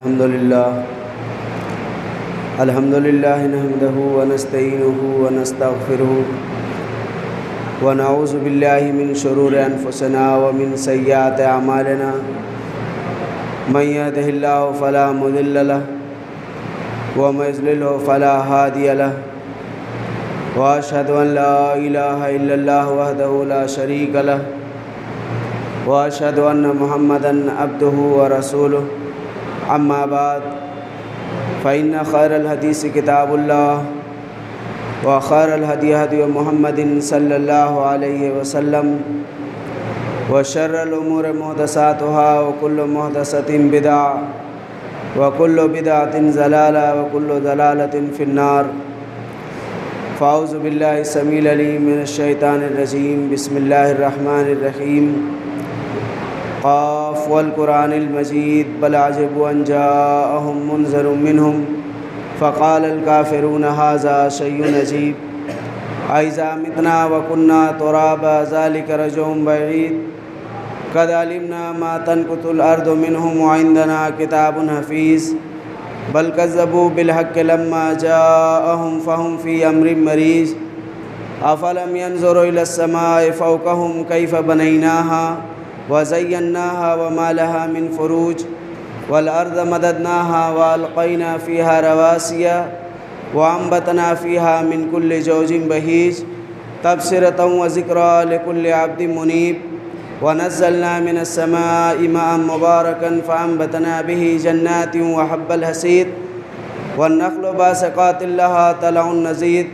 الحمد لله نحمده ونستعينه ونستغفره ونعوذ بالله من شرور أنفسنا ومن سيئات أعمالنا من يهده الله فلا مضل له ومن يضلل فلا هادي له وأشهد أن لا إله إلا الله وحده لا شريك له وأشهد أن محمدًا عبده ورسوله أما بعد فإن خير الحديث كتاب الله وخير الهدي هدي محمد صلى الله عليه وسلم وشر الأمور محدثاتها وكل محدثة بدعة وكل بدعة ضلالة وكل ضلالة في النار فأعوذ بالله السميع العليم من الشيطان الرجيم بسم الله الرحمن الرحيم قاف والقرآن المجيد بل عجبوا أن جاءهم منذر منهم فقال الكافرون هذا شيء عجيب أإذا متنا وكنا ترابا ذلك رجع بعيد قد علمنا ما تنقص الأرض منهم وعندنا كتاب حفيظ بل كذبوا بالحق لما جاءهم فهم في أمر مريج أفلم ينظروا إلى السماء فوقهم كيف بنيناها وزيناها وما لها من فروج والأرض مددناها وألقينا فيها رواسي وأنبتنا فيها من كل زوج بهيج تبصرة وذكرى لكل عبد منيب ونزلنا من السماء ماء مباركا فأنبتنا به جنات وحب الحصيد والنخل باسقات لها طلع نضيد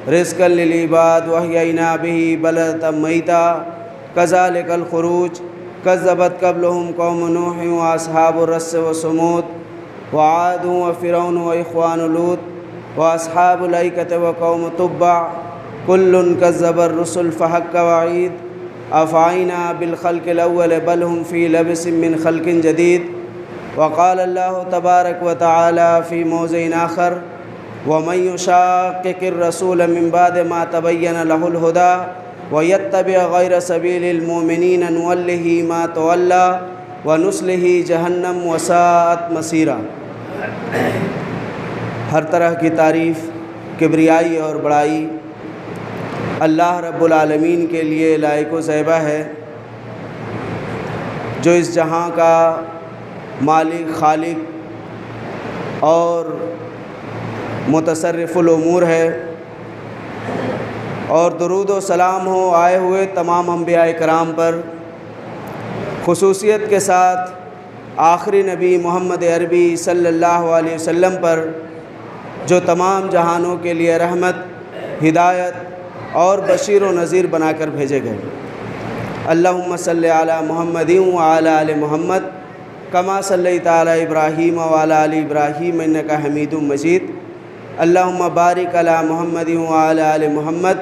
رزقا للعباد وأحيينا به بلدة ميتا كذلك الخروج كذبت قبلهم قوم نوح وأصحاب الرس وثمود وعاد وفرعون وإخوان لوط وأصحاب الأيكة وقوم تبع كل كذب الرسل فحق وعيد أفعينا بالخلق الأول بل هم في لبس من خلق جديد وقال الله تبارك وتعالى في موضع آخر ومن يشاقق الرسول من بعد ما تبين له الهدى ويتبع غير سبيل المؤمنين نوله ما تولى ونصله جہنم وساءت مصیرا۔ ہر طرح کی تعریف، کبریائی اور بڑائی اللہ رب العالمین کے لیے لائق و زیبہ ہے، جو اس جہاں کا مالک، خالق اور متصرف الامور ہے، اور درود و سلام ہو آئے ہوئے تمام انبیاء کرام پر، خصوصیت کے ساتھ آخری نبی محمد عربی صلی اللہ علیہ وسلم پر، جو تمام جہانوں کے لیے رحمت، ہدایت اور بشیر و نذیر بنا کر بھیجے گئے۔ اللہم صلی علی محمد وعلی آل محمد کما صلیت علی ابراہیم وعلی آل ابراہیم انک حمید مجید۔ اللہم بارک علی محمد وعلی آل محمد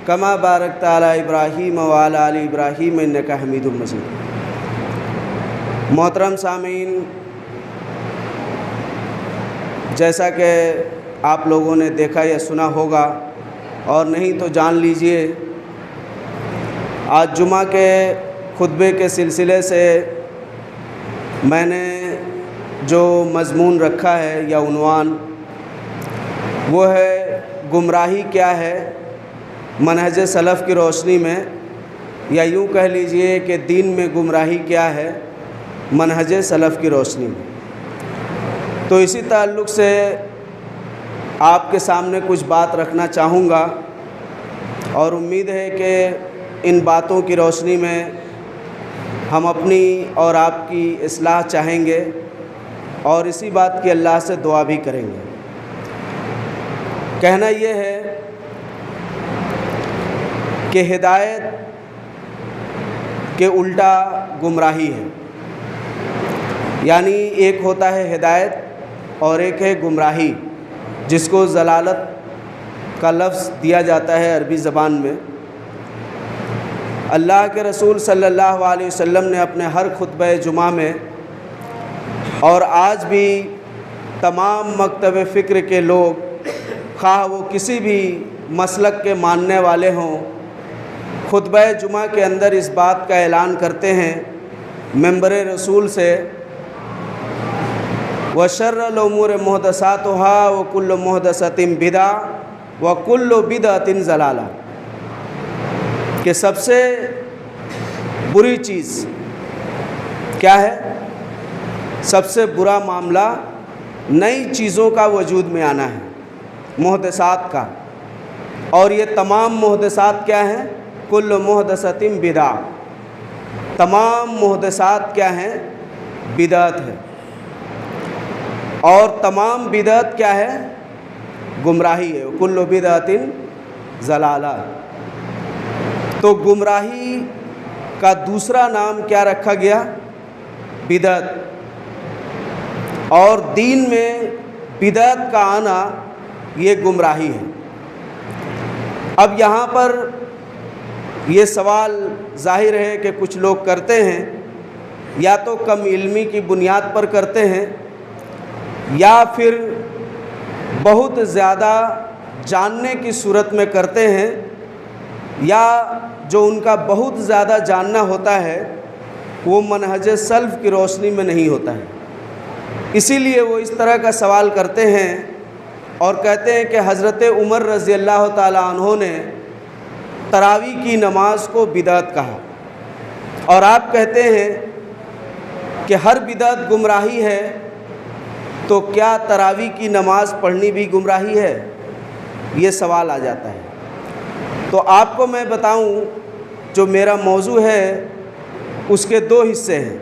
کما بارکت علی ابراہیم وعلی آل ابراہیم انک حمید مجید۔ محترم سامعین، جیسا کہ آپ لوگوں نے دیکھا یا سنا ہوگا، اور نہیں تو جان لیجئے، آج جمعہ کے خطبے کے سلسلے سے میں نے جو مضمون رکھا ہے یا عنوان، وہ ہے گمراہی کیا ہے منہج سلف کی روشنی میں، یا یوں کہہ لیجئے کہ دین میں گمراہی کیا ہے منہج سلف کی روشنی میں۔ تو اسی تعلق سے آپ کے سامنے کچھ بات رکھنا چاہوں گا، اور امید ہے کہ ان باتوں کی روشنی میں ہم اپنی اور آپ کی اصلاح چاہیں گے، اور اسی بات کی اللہ سے دعا بھی کریں گے۔ کہنا یہ ہے کہ ہدایت کے الٹا گمراہی ہے، یعنی ایک ہوتا ہے ہدایت اور ایک ہے گمراہی، جس کو ضلالت کا لفظ دیا جاتا ہے عربی زبان میں۔ اللہ کے رسول صلی اللہ علیہ وسلم نے اپنے ہر خطبہ جمعہ میں، اور آج بھی تمام مکتب فکر کے لوگ، خواہ وہ کسی بھی مسلک کے ماننے والے ہوں، خطبہ جمعہ کے اندر اس بات کا اعلان کرتے ہیں ممبر رسول سے وشر الامور محدثاتها وکل محدثۃ بدعہ وکل بدعۃ ضلالہ، کہ سب سے بری چیز کیا ہے؟ سب سے برا معاملہ نئی چیزوں کا وجود میں آنا ہے، محدثات کا، اور یہ تمام محدثات کیا ہیں؟ کل محدثۃ بدعہ، تمام محدثات کیا ہیں؟ بدعت ہے، اور تمام بدعت کیا ہے؟ گمراہی ہے، کل بدعت ضلالہ۔ تو گمراہی کا دوسرا نام کیا رکھا گیا؟ بدعت۔ اور دین میں بدعت کا آنا یہ گمراہی ہے۔ اب یہاں پر یہ سوال ظاہر ہے کہ کچھ لوگ کرتے ہیں، یا تو کم علمی کی بنیاد پر کرتے ہیں، یا پھر بہت زیادہ جاننے کی صورت میں کرتے ہیں، یا جو ان کا بہت زیادہ جاننا ہوتا ہے وہ منہج سلف کی روشنی میں نہیں ہوتا ہے، اسی لیے وہ اس طرح کا سوال کرتے ہیں اور کہتے ہیں کہ حضرت عمر رضی اللہ تعالیٰ عنہ نے تراویح کی نماز کو بدعت کہا، اور آپ کہتے ہیں کہ ہر بدعت گمراہی ہے، تو کیا تراویح کی نماز پڑھنی بھی گمراہی ہے؟ یہ سوال آ جاتا ہے۔ تو آپ کو میں بتاؤں، جو میرا موضوع ہے اس کے دو حصے ہیں۔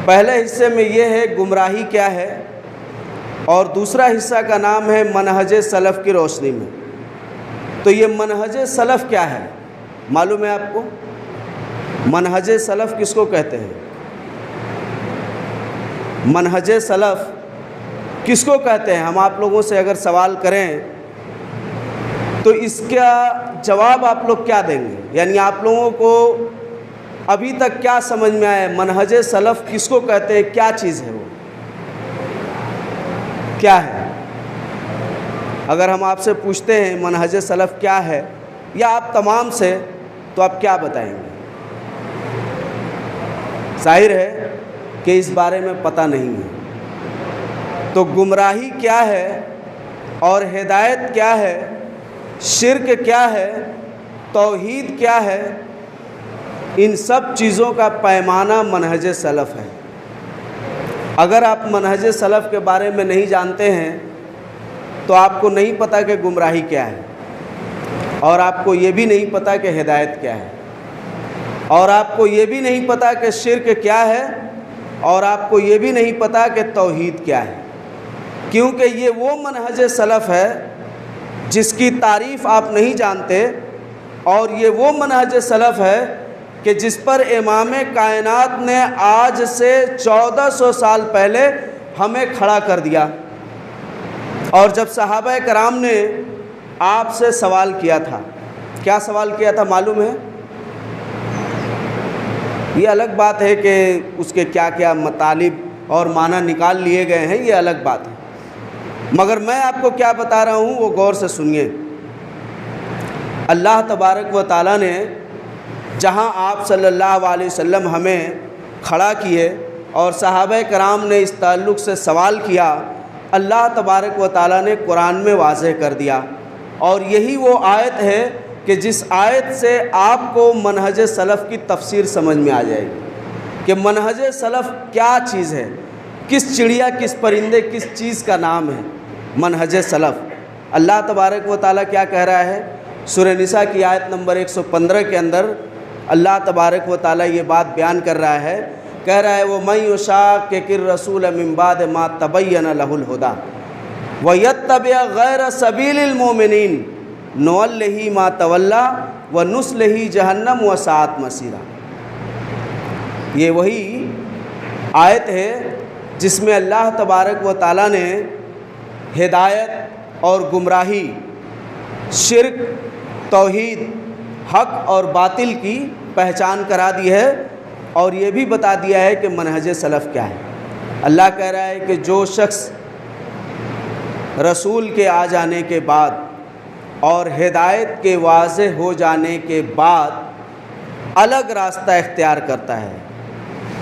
پہلے حصے میں یہ ہے گمراہی کیا ہے، اور دوسرا حصہ کا نام ہے منہج سلف کی روشنی میں۔ تو یہ منہج سلف کیا ہے معلوم ہے آپ کو؟ منہج سلف کس کو کہتے ہیں؟ منہج سلف کس کو کہتے ہیں؟ ہم آپ لوگوں سے اگر سوال کریں تو اس کا جواب آپ لوگ کیا دیں گے؟ یعنی آپ لوگوں کو ابھی تک کیا سمجھ میں آیا؟ منہج سلف کس کو کہتے ہیں؟ کیا چیز ہے وہ؟ کیا ہے؟ اگر ہم آپ سے پوچھتے ہیں منہج سلف کیا ہے، یا آپ تمام سے، تو آپ کیا بتائیں گے؟ ظاہر ہے کہ اس بارے میں پتہ نہیں ہے۔ تو گمراہی کیا ہے، اور ہدایت کیا ہے، شرک کیا ہے، توحید کیا ہے، ان سب چیزوں کا پیمانہ منہج سلف ہے۔ اگر آپ منہج سلف کے بارے میں نہیں جانتے ہیں تو آپ کو نہیں پتہ کہ گمراہی کیا ہے، اور آپ کو یہ بھی نہیں پتہ کہ ہدایت کیا ہے، اور آپ کو یہ بھی نہیں پتہ کہ شرک کیا ہے، اور آپ کو یہ بھی نہیں پتہ کہ توحید کیا ہے، کیونکہ یہ وہ منہج سلف ہے جس کی تعریف آپ نہیں جانتے، اور یہ وہ منہج سلف ہے کہ جس پر امام کائنات نے آج سے 1400 سال پہلے ہمیں کھڑا کر دیا۔ اور جب صحابہ کرام نے آپ سے سوال کیا تھا، کیا سوال کیا تھا معلوم ہے؟ یہ الگ بات ہے کہ اس کے کیا کیا مطالب اور معنی نکال لیے گئے ہیں، یہ الگ بات ہے، مگر میں آپ کو کیا بتا رہا ہوں وہ غور سے سنیے۔ اللہ تبارک و تعالیٰ نے جہاں آپ صلی اللہ علیہ وسلم ہمیں کھڑا کیے اور صحابہ کرام نے اس تعلق سے سوال کیا، اللہ تبارک و تعالیٰ نے قرآن میں واضح کر دیا، اور یہی وہ آیت ہے کہ جس آیت سے آپ کو منہج سلف کی تفسیر سمجھ میں آ جائے گی کہ منہج سلف کیا چیز ہے، کس چڑیا، کس پرندے، کس چیز کا نام ہے منہج سلف۔ اللہ تبارک و تعالیٰ کیا کہہ رہا ہے؟ سورہ نساء کی آیت نمبر 115 کے اندر اللہ تبارک و تعالیٰ یہ بات بیان کر رہا ہے، کہہ رہا ہے وَمَن يُشَاقِقِ الرَّسُولَ مِن بَعْدِ مَا تَبَيَّنَ لَهُ الْهُدَىٰ وَيَتَّبِعْ غَيْرَ سَبِيلِ الْمُؤْمِنِينَ نُوَلِّهِ مَا تَوَلَّىٰ وَنُصْلِهِ جَهَنَّمَ وَسَاءَتْ مَصِيرًا۔ یہ وہی آیت ہے جس میں اللہ تبارک و تعالیٰ نے ہدایت اور گمراہی، شرک، توحید، حق اور باطل کی پہچان کرا دی ہے، اور یہ بھی بتا دیا ہے کہ منہج سلف کیا ہے۔ اللہ کہہ رہا ہے کہ جو شخص رسول کے آ جانے کے بعد اور ہدایت کے واضح ہو جانے کے بعد الگ راستہ اختیار کرتا ہے،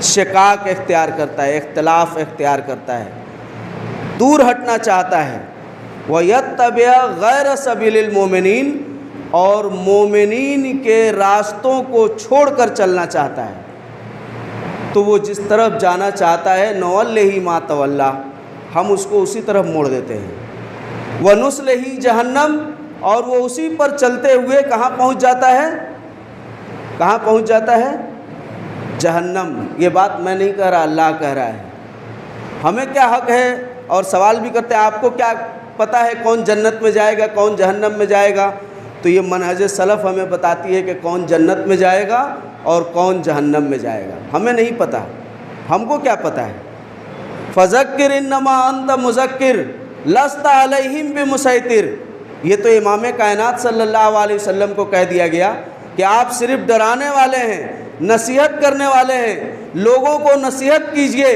شقاق اختیار کرتا ہے، اختلاف اختیار کرتا ہے، دور ہٹنا چاہتا ہے۔ وَيَتَّبِعَ غَيْرَ سَبِيلِ الْمُؤْمِنِينَ، اور مومنین کے راستوں کو چھوڑ کر چلنا چاہتا ہے، تو وہ جس طرف جانا چاہتا ہے نُوَلِّهِ مَا تَوَلَّىٰ، ہم اس کو اسی طرف موڑ دیتے ہیں۔ وَنُصْلِهِ جہنم، اور وہ اسی پر چلتے ہوئے کہاں پہنچ جاتا ہے؟ کہاں پہنچ جاتا ہے؟ جہنم۔ یہ بات میں نہیں کہہ رہا، اللہ کہہ رہا ہے۔ ہمیں کیا حق ہے؟ اور سوال بھی کرتے ہیں آپ کو کیا پتہ ہے کون جنت میں جائے گا کون جہنم میں جائے گا؟ تو یہ منہج سلف ہمیں بتاتی ہے کہ کون جنت میں جائے گا اور کون جہنم میں جائے گا، ہمیں نہیں پتہ، ہم کو کیا پتہ ہے؟ فَذَكِّرْ إِنَّمَا أَنْتَ مُذَكِّرٌ لَسْتَ عَلَيْهِمْ بِمُسَيْطِرٍ۔ یہ تو امام کائنات صلی اللہ علیہ وسلم کو کہہ دیا گیا کہ آپ صرف ڈرانے والے ہیں، نصیحت کرنے والے ہیں، لوگوں کو نصیحت کیجئے،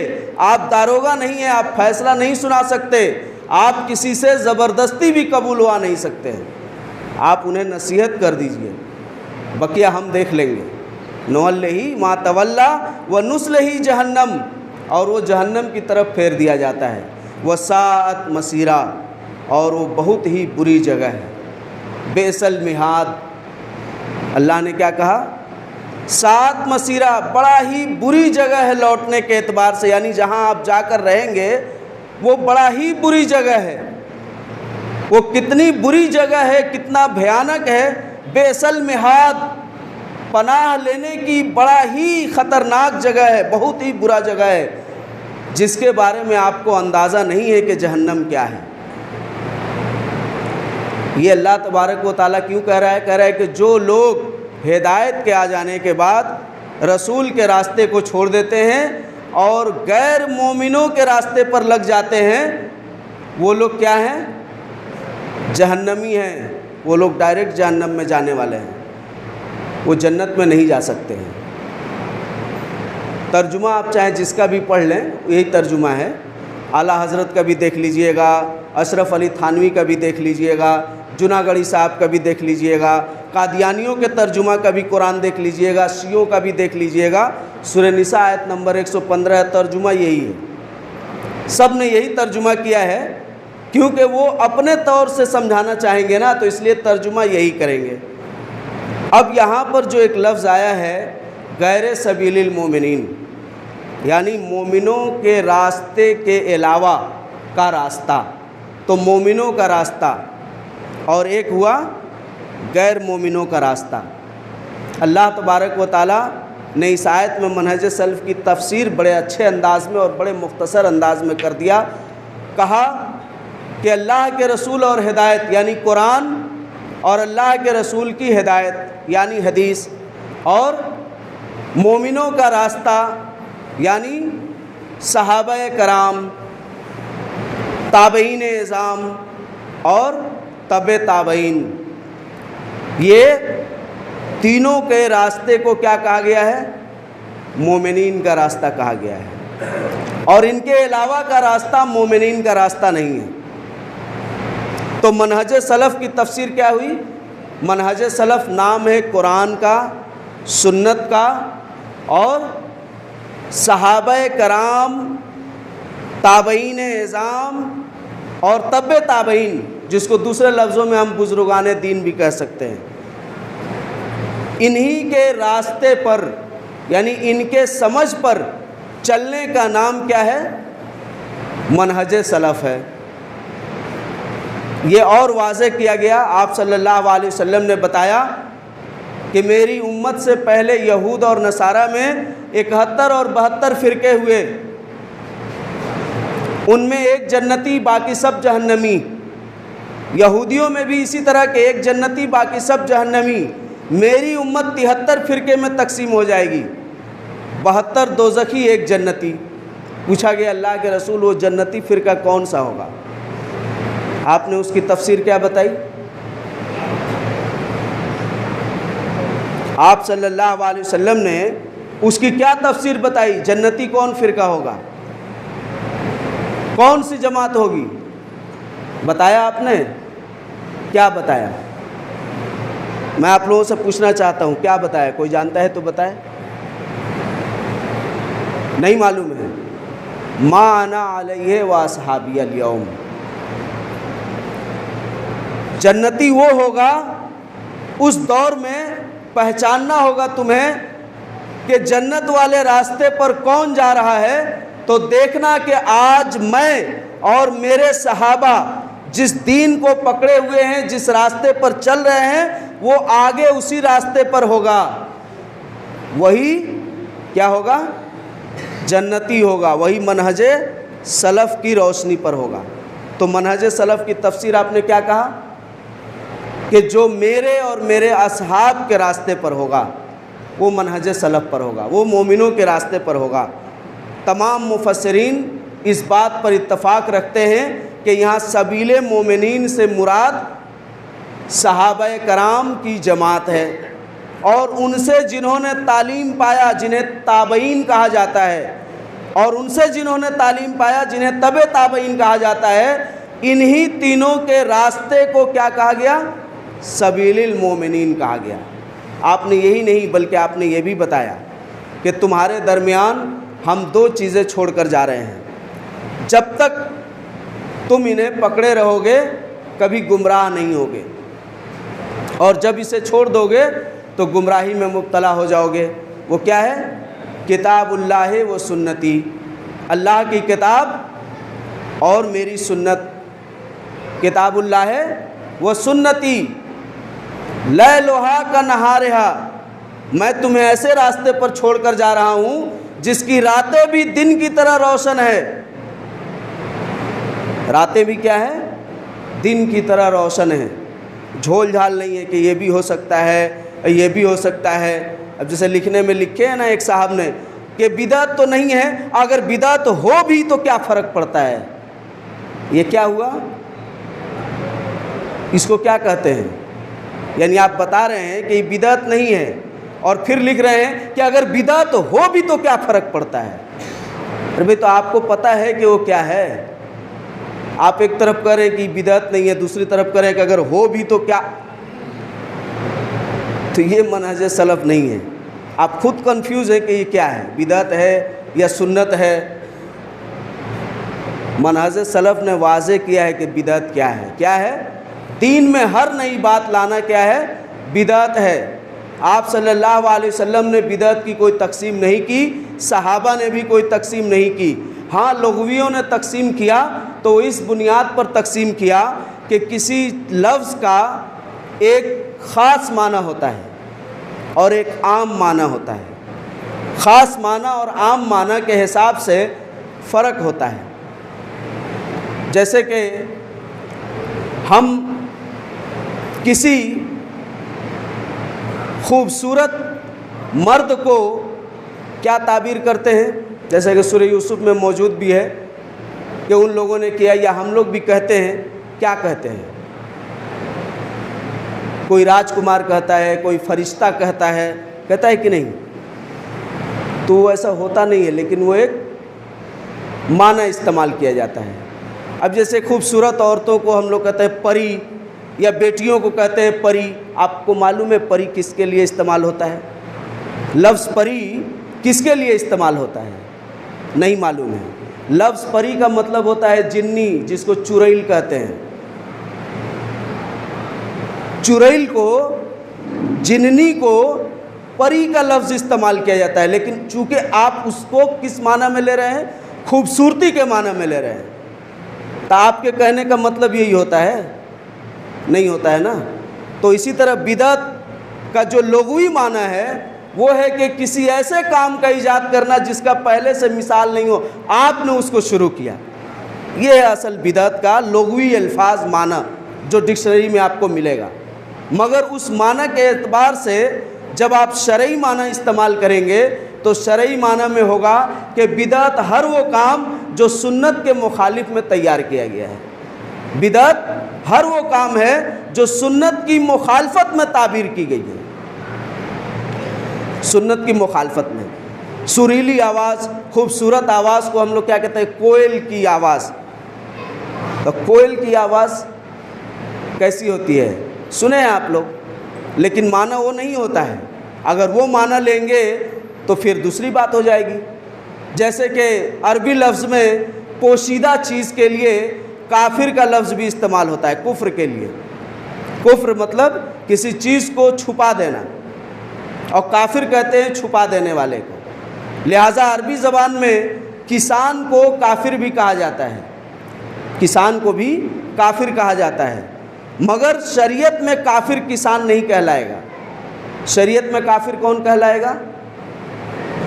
آپ داروغہ نہیں ہیں، آپ فیصلہ نہیں سنا سکتے، آپ کسی سے زبردستی بھی قبول ہوا نہیں سکتے ہیں، آپ انہیں نصیحت کر دیجئے، بقیہ ہم دیکھ لیں گے۔ نُوَلِّهِ مَا تَوَلَّىٰ وَنُصْلِهِ جہنم، اور وہ جہنم کی طرف پھیر دیا جاتا ہے۔ وَسَاءَتْ مَصِيرًا، اور وہ بہت ہی بری جگہ ہے۔ بئس المہاد، اللہ نے کیا کہا؟ سات مسیرہ، بڑا ہی بری جگہ ہے لوٹنے کے اعتبار سے، یعنی جہاں آپ جا کر رہیں گے وہ بڑا ہی بری جگہ ہے۔ وہ کتنی بری جگہ ہے، کتنا بھیانک ہے، بئس المہاد، پناہ لینے کی بڑا ہی خطرناک جگہ ہے، بہت ہی برا جگہ ہے، جس کے بارے میں آپ کو اندازہ نہیں ہے کہ جہنم کیا ہے۔ یہ اللہ تبارک و تعالیٰ کیوں کہہ رہا ہے؟ کہہ رہا ہے کہ جو لوگ ہدایت کے آ جانے کے بعد رسول کے راستے کو چھوڑ دیتے ہیں اور غیر مومنوں کے راستے پر لگ جاتے ہیں، وہ لوگ کیا ہیں؟ جہنمی ہیں، وہ لوگ ڈائریکٹ جہنم میں جانے والے ہیں، وہ جنت میں نہیں جا سکتے ہیں۔ ترجمہ آپ چاہیں جس کا بھی پڑھ لیں یہی ترجمہ ہے، اعلیٰ حضرت کا بھی دیکھ لیجئے گا، اشرف علی تھانوی کا بھی دیکھ لیجئے گا، جناگڑھی صاحب کا بھی دیکھ لیجئے گا، قادیانیوں کے ترجمہ کا بھی قرآن دیکھ لیجئے گا، شیعوں کا بھی دیکھ لیجئے گا۔ سورہ نساء آیت نمبر 115 ترجمہ یہی ہے، سب نے یہی ترجمہ کیا ہے، کیونکہ وہ اپنے طور سے سمجھانا چاہیں گے نا، تو اس لیے ترجمہ یہی کریں گے۔ اب یہاں پر جو ایک لفظ آیا ہے غیر سبیل المومنین، یعنی مومنوں کے راستے کے علاوہ کا راستہ، تو مومنوں کا راستہ اور ایک ہوا غیر مومنوں کا راستہ۔ اللہ تبارک و تعالیٰ نے اس آیت میں منہج سلف کی تفسیر بڑے اچھے انداز میں اور بڑے مختصر انداز میں کر دیا۔ کہا کہ اللہ کے رسول اور ہدایت یعنی قرآن، اور اللہ کے رسول کی ہدایت یعنی حدیث، اور مومنوں کا راستہ یعنی صحابہ کرام، تابعین اعظام اور تبع تابعین، یہ تینوں کے راستے کو کیا کہا گیا ہے؟ مومنین کا راستہ کہا گیا ہے، اور ان کے علاوہ کا راستہ مومنین کا راستہ نہیں ہے۔ تو منہج سلف کی تفسیر کیا ہوئی؟ منہج سلف نام ہے قرآن کا، سنت کا، اور صحابہ کرام، تابعین اعظام اور تبع تابعین، جس کو دوسرے لفظوں میں ہم بزرگان دین بھی کہہ سکتے ہیں، انہی کے راستے پر یعنی ان کے سمجھ پر چلنے کا نام کیا ہے؟ منہج سلف ہے۔ یہ اور واضح کیا گیا، آپ صلی اللہ علیہ وسلم نے بتایا کہ میری امت سے پہلے یہود اور نصارہ میں 71 اور 72 فرقے ہوئے، ان میں ایک جنتی باقی سب جہنمی، یہودیوں میں بھی اسی طرح کے ایک جنتی باقی سب جہنمی۔ میری امت 73 فرقے میں تقسیم ہو جائے گی، 72 دوزخی ایک جنتی۔ پوچھا گیا اللہ کے رسول وہ جنتی فرقہ کون سا ہوگا؟ آپ نے اس کی تفسیر کیا بتائی؟ آپ صلی اللہ علیہ وسلم نے اس کی کیا تفسیر بتائی؟ جنتی کون فرقہ ہوگا، کون سی جماعت ہوگی؟ بتایا آپ نے؟ کیا بتایا؟ میں آپ لوگوں سے پوچھنا چاہتا ہوں کیا بتایا؟ کوئی جانتا ہے تو بتائے۔ نہیں معلوم ہے؟ ما انا علیہ و اصحابی الیوم، جنتی وہ ہوگا، اس دور میں پہچاننا ہوگا تمہیں کہ جنت والے راستے پر کون جا رہا ہے، تو دیکھنا کہ آج میں اور میرے صحابہ جس دین کو پکڑے ہوئے ہیں، جس راستے پر چل رہے ہیں، وہ آگے اسی راستے پر ہوگا، وہی کیا ہوگا؟ جنتی ہوگا، وہی منہج سلف کی روشنی پر ہوگا۔ تو منہج سلف کی تفسیر آپ نے کیا کہا؟ کہ جو میرے اور میرے اصحاب کے راستے پر ہوگا وہ منہج سلف پر ہوگا، وہ مومنوں کے راستے پر ہوگا۔ تمام مفسرین اس بات پر اتفاق رکھتے ہیں کہ یہاں سبیل مومنین سے مراد صحابہ کرام کی جماعت ہے، اور ان سے جنہوں نے تعلیم پایا جنہیں تابعین کہا جاتا ہے، اور ان سے جنہوں نے تعلیم پایا جنہیں تبع تابعین کہا جاتا ہے، انہی تینوں کے راستے کو کیا کہا گیا؟ سبیل المومنین کہا گیا۔ آپ نے یہی نہیں بلکہ آپ نے یہ بھی بتایا کہ تمہارے درمیان ہم دو چیزیں چھوڑ کر جا رہے ہیں، جب تک تم انہیں پکڑے رہو گے کبھی گمراہ نہیں ہوگے، اور جب اسے چھوڑ دو گے تو گمراہی میں مبتلا ہو جاؤ گے۔ وہ کیا ہے؟ کتاب اللہ و سنتی، اللہ کی کتاب اور میری سنت۔ کتاب اللہ ہے وہ سنتی لیلھا کا نہارھا، میں تمہیں ایسے راستے پر چھوڑ کر جا رہا ہوں جس کی راتیں بھی دن کی طرح روشن ہے۔ راتیں بھی کیا ہے؟ دن کی طرح روشن ہے، جھول جھال نہیں ہے کہ یہ بھی ہو سکتا ہے یہ بھی ہو سکتا ہے۔ اب جیسے لکھنے میں لکھے ہیں نا ایک صاحب نے کہ بدعت تو نہیں ہے، اگر بدعت ہو بھی تو کیا فرق پڑتا ہے؟ یہ کیا ہوا؟ اس کو کیا کہتے ہیں؟ یعنی آپ بتا رہے ہیں کہ یہ بدعت نہیں ہے، اور پھر لکھ رہے ہیں کہ اگر بدعت ہو بھی تو کیا فرق پڑتا ہے؟ ارے بھائی تو آپ کو پتہ ہے کہ وہ کیا ہے، آپ ایک طرف کہہ رہے ہیں کہ بدعت نہیں ہے، دوسری طرف کہہ رہے ہیں کہ اگر ہو بھی تو کیا؟ تو یہ منہج سلف نہیں ہے، آپ خود کنفیوز ہیں کہ یہ کیا ہے، بدعت ہے یا سنت ہے۔ منہج سلف نے واضح کیا ہے کہ بدعت کیا ہے، کیا ہے؟ دین میں ہر نئی بات لانا کیا ہے؟ بدعت ہے۔ آپ صلی اللہ علیہ وسلم نے بدعت کی کوئی تقسیم نہیں کی، صحابہ نے بھی کوئی تقسیم نہیں کی۔ ہاں لغویوں نے تقسیم کیا تو اس بنیاد پر تقسیم کیا کہ کسی لفظ کا ایک خاص معنی ہوتا ہے اور ایک عام معنی ہوتا ہے، خاص معنی اور عام معنی کے حساب سے فرق ہوتا ہے۔ جیسے کہ ہم کسی خوبصورت مرد کو کیا تعبیر کرتے ہیں؟ جیسے کہ سورہ یوسف میں موجود بھی ہے کہ ان لوگوں نے کیا، یا ہم لوگ بھی کہتے ہیں، کیا کہتے ہیں؟ کوئی راجکمار کہتا ہے، کوئی فرشتہ کہتا ہے کہ نہیں؟ تو وہ ایسا ہوتا نہیں ہے، لیکن وہ ایک معنی استعمال کیا جاتا ہے۔ اب جیسے خوبصورت عورتوں کو ہم لوگ کہتے ہیں پری، یا بیٹیوں کو کہتے ہیں پری۔ آپ کو معلوم ہے پری کس کے لیے استعمال ہوتا ہے؟ لفظ پری کس کے لیے استعمال ہوتا ہے؟ نہیں معلوم ہے۔ لفظ پری کا مطلب ہوتا ہے جنی، جس کو چڑیل کہتے ہیں۔ چڑیل کو، جننی کو پری کا لفظ استعمال کیا جاتا ہے، لیکن چونکہ آپ اس کو کس معنی میں لے رہے ہیں؟ خوبصورتی کے معنی میں لے رہے ہیں، تو آپ کے کہنے کا مطلب یہی ہوتا ہے؟ نہیں ہوتا ہے نا۔ تو اسی طرح بدعت کا جو لغوی معنی ہے وہ ہے کہ کسی ایسے کام کا ایجاد کرنا جس کا پہلے سے مثال نہیں ہو، آپ نے اس کو شروع کیا۔ یہ ہے اصل بدعت کا لغوی الفاظ معنی جو ڈکشنری میں آپ کو ملے گا۔ مگر اس معنی کے اعتبار سے جب آپ شرعی معنی استعمال کریں گے تو شرعی معنی میں ہوگا کہ بدعت ہر وہ کام جو سنت کے مخالف میں تیار کیا گیا ہے۔ بدعت ہر وہ کام ہے جو سنت کی مخالفت میں تعبیر کی گئی ہے، سنت کی مخالفت میں۔ سریلی آواز، خوبصورت آواز کو ہم لوگ کیا کہتے ہیں؟ کوئل کی آواز۔ تو کوئل کی آواز کیسی ہوتی ہے؟ سنے ہیں آپ لوگ، لیکن معنی وہ نہیں ہوتا ہے۔ اگر وہ معنی لیں گے تو پھر دوسری بات ہو جائے گی جیسے کہ عربی لفظ میں پوشیدہ چیز کے لیے کافر کا لفظ بھی استعمال ہوتا ہے کفر کے لیے. کفر مطلب کسی چیز کو چھپا دینا، اور کافر کہتے ہیں چھپا دینے والے کو. لہٰذا عربی زبان میں کسان کو کافر بھی کہا جاتا ہے، کسان کو بھی کافر کہا جاتا ہے. مگر شریعت میں کافر کسان نہیں کہلائے گا. شریعت میں کافر کون کہلائے گا؟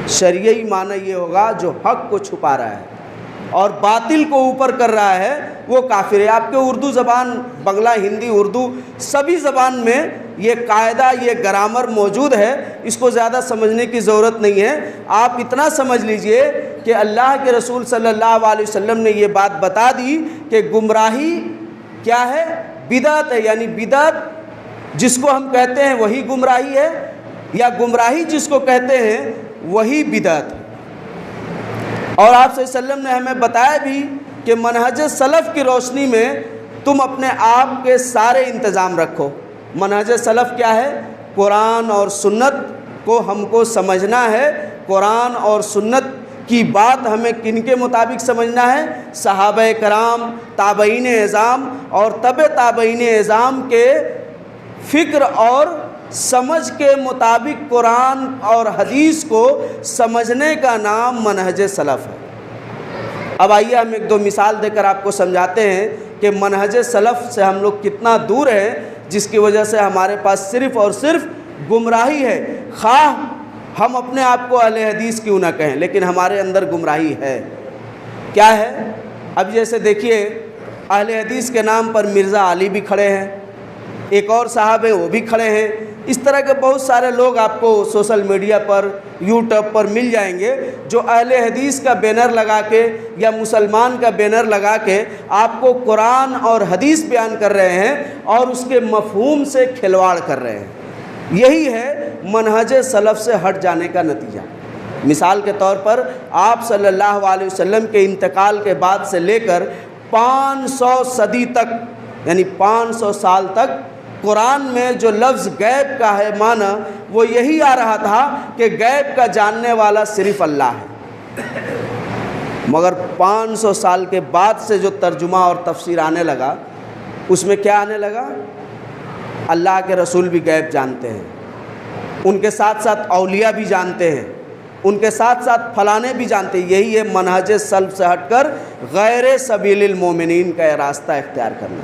شرعی معنی یہ ہوگا جو حق کو چھپا رہا ہے اور باطل کو اوپر کر رہا ہے، وہ کافر ہے. آپ کے اردو زبان، بنگلہ، ہندی، اردو سبھی زبان میں یہ قاعدہ، یہ گرامر موجود ہے. اس کو زیادہ سمجھنے کی ضرورت نہیں ہے. آپ اتنا سمجھ لیجئے کہ اللہ کے رسول صلی اللہ علیہ وسلم نے یہ بات بتا دی کہ گمراہی کیا ہے؟ بدعت ہے. یعنی بدعت جس کو ہم کہتے ہیں وہی گمراہی ہے، یا گمراہی جس کو کہتے ہیں وہی بدعت ہے. اور آپ صلی اللہ علیہ وسلم نے ہمیں بتایا بھی کہ منہج سلف کی روشنی میں تم اپنے آپ کے سارے انتظام رکھو. منہج سلف کیا ہے؟ قرآن اور سنت کو ہم کو سمجھنا ہے. قرآن اور سنت کی بات ہمیں کن کے مطابق سمجھنا ہے؟ صحابہ کرام، تابعین اعظام اور تبع تابعین اعظام کے فکر اور سمجھ کے مطابق قرآن اور حدیث کو سمجھنے کا نام منہج سلف ہے. اب آئیے ہم ایک دو مثال دے کر آپ کو سمجھاتے ہیں کہ منہج سلف سے ہم لوگ کتنا دور ہیں، جس کی وجہ سے ہمارے پاس صرف اور صرف گمراہی ہے. خواہ ہم اپنے آپ کو اہل حدیث کیوں نہ کہیں، لیکن ہمارے اندر گمراہی ہے. کیا ہے؟ اب جیسے دیکھیے، اہل حدیث کے نام پر مرزا علی بھی کھڑے ہیں، ایک اور صاحب ہیں وہ بھی کھڑے ہیں. اس طرح کے بہت سارے لوگ آپ کو سوشل میڈیا پر، یوٹیوب پر مل جائیں گے جو اہل حدیث کا بینر لگا کے یا مسلمان کا بینر لگا کے آپ کو قرآن اور حدیث بیان کر رہے ہیں اور اس کے مفہوم سے کھلواڑ کر رہے ہیں. یہی ہے منہج سلف سے ہٹ جانے کا نتیجہ. مثال کے طور پر آپ صلی اللہ علیہ وسلم کے انتقال کے بعد سے لے کر 500 صدی تک، یعنی 500 سال تک قرآن میں جو لفظ غیب کا ہے معنی، وہ یہی آ رہا تھا کہ غیب کا جاننے والا صرف اللہ ہے. مگر 500 سال کے بعد سے جو ترجمہ اور تفسیر آنے لگا، اس میں کیا آنے لگا؟ اللہ کے رسول بھی غیب جانتے ہیں، ان کے ساتھ ساتھ اولیاء بھی جانتے ہیں، ان کے ساتھ ساتھ فلانے بھی جانتے ہیں. یہی ہے منہج سلف سے ہٹ کر غیر سبیل المومنین کا یہ راستہ اختیار کرنا.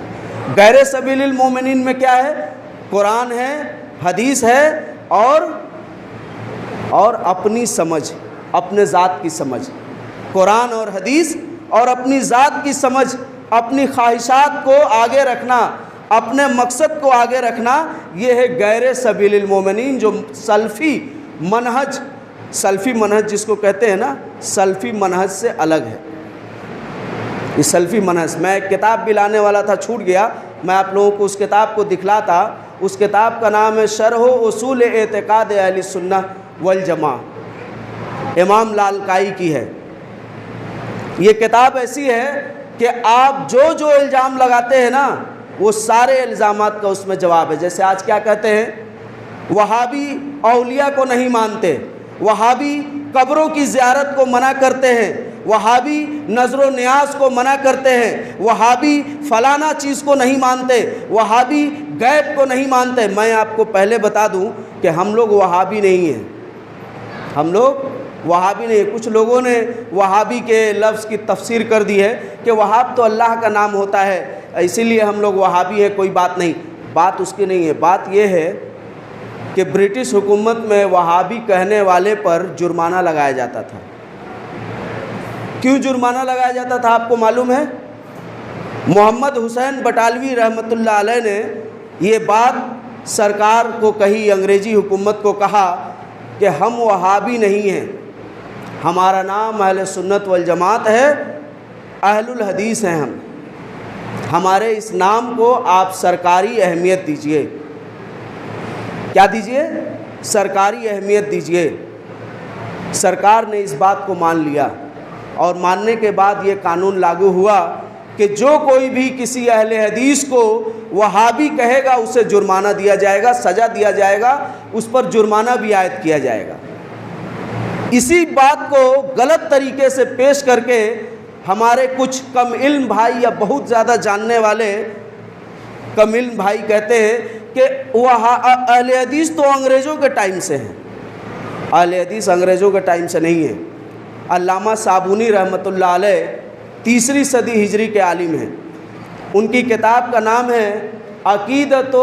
غیر سبیل المومنین میں کیا ہے؟ قرآن ہے، حدیث ہے، اور اپنی سمجھ، اپنے ذات کی سمجھ. قرآن اور حدیث اور اپنی ذات کی سمجھ، اپنی خواہشات کو آگے رکھنا، اپنے مقصد کو آگے رکھنا، یہ ہے غیر سبیل المومنین. جو سلفی منہج جس کو کہتے ہیں نا، سلفی منہج سے الگ ہے. یہ سلفی منہج، میں ایک کتاب بھی لانے والا تھا، چھوٹ گیا، میں آپ لوگوں کو اس کتاب کو دکھلاتا. اس کتاب کا نام ہے شرح اصول اعتقاد اہل سنہ والجماعہ، امام لالکائی کی ہے. یہ کتاب ایسی ہے کہ آپ جو الزام لگاتے ہیں نا، وہ سارے الزامات کا اس میں جواب ہے. جیسے آج کیا کہتے ہیں؟ وہابی اولیاء کو نہیں مانتے، وہابی قبروں کی زیارت کو منع کرتے ہیں، وہابی نظر و نیاز کو منع کرتے ہیں، وہابی فلانا چیز کو نہیں مانتے، وہابی غیب کو نہیں مانتے. میں آپ کو پہلے بتا دوں کہ ہم لوگ وہابی نہیں ہیں، ہم لوگ وہابی نہیں ہیں. کچھ لوگوں نے وہابی کے لفظ کی تفسیر کر دی ہے کہ وہاب تو اللہ کا نام ہوتا ہے، اسی لیے ہم لوگ وہابی ہیں. کوئی بات نہیں، بات اس کی نہیں ہے. بات یہ ہے کہ برٹش حکومت میں وہابی کہنے والے پر جرمانہ لگایا جاتا تھا. کیوں جرمانہ لگایا جاتا تھا آپ کو معلوم ہے؟ محمد حسین بٹالوی رحمۃ اللہ علیہ نے یہ بات سرکار کو کہی، انگریزی حکومت کو کہا کہ ہم وہابی نہیں ہیں، ہمارا نام اہل سنت والجماعت ہے، اہل الحدیث ہیں ہم. ہمارے اس نام کو آپ سرکاری اہمیت دیجئے. کیا دیجئے؟ سرکاری اہمیت دیجئے. سرکار نے اس بات کو مان لیا، اور ماننے کے بعد یہ قانون لاگو ہوا کہ جو کوئی بھی کسی اہل حدیث کو وہابی کہے گا اسے جرمانہ دیا جائے گا، سزا دیا جائے گا، اس پر جرمانہ بھی عائد کیا جائے گا. اسی بات کو غلط طریقے سے پیش کر کے ہمارے کچھ کم علم بھائی یا بہت زیادہ جاننے والے کم علم بھائی کہتے ہیں کہ اہل حدیث تو انگریزوں کے ٹائم سے ہیں. اہل حدیث انگریزوں کے ٹائم سے نہیں ہے. علامہ صابونی رحمۃ اللہ علیہ 3 صدی ہجری کے عالم ہیں. ان کی کتاب کا نام ہے عقیدۃ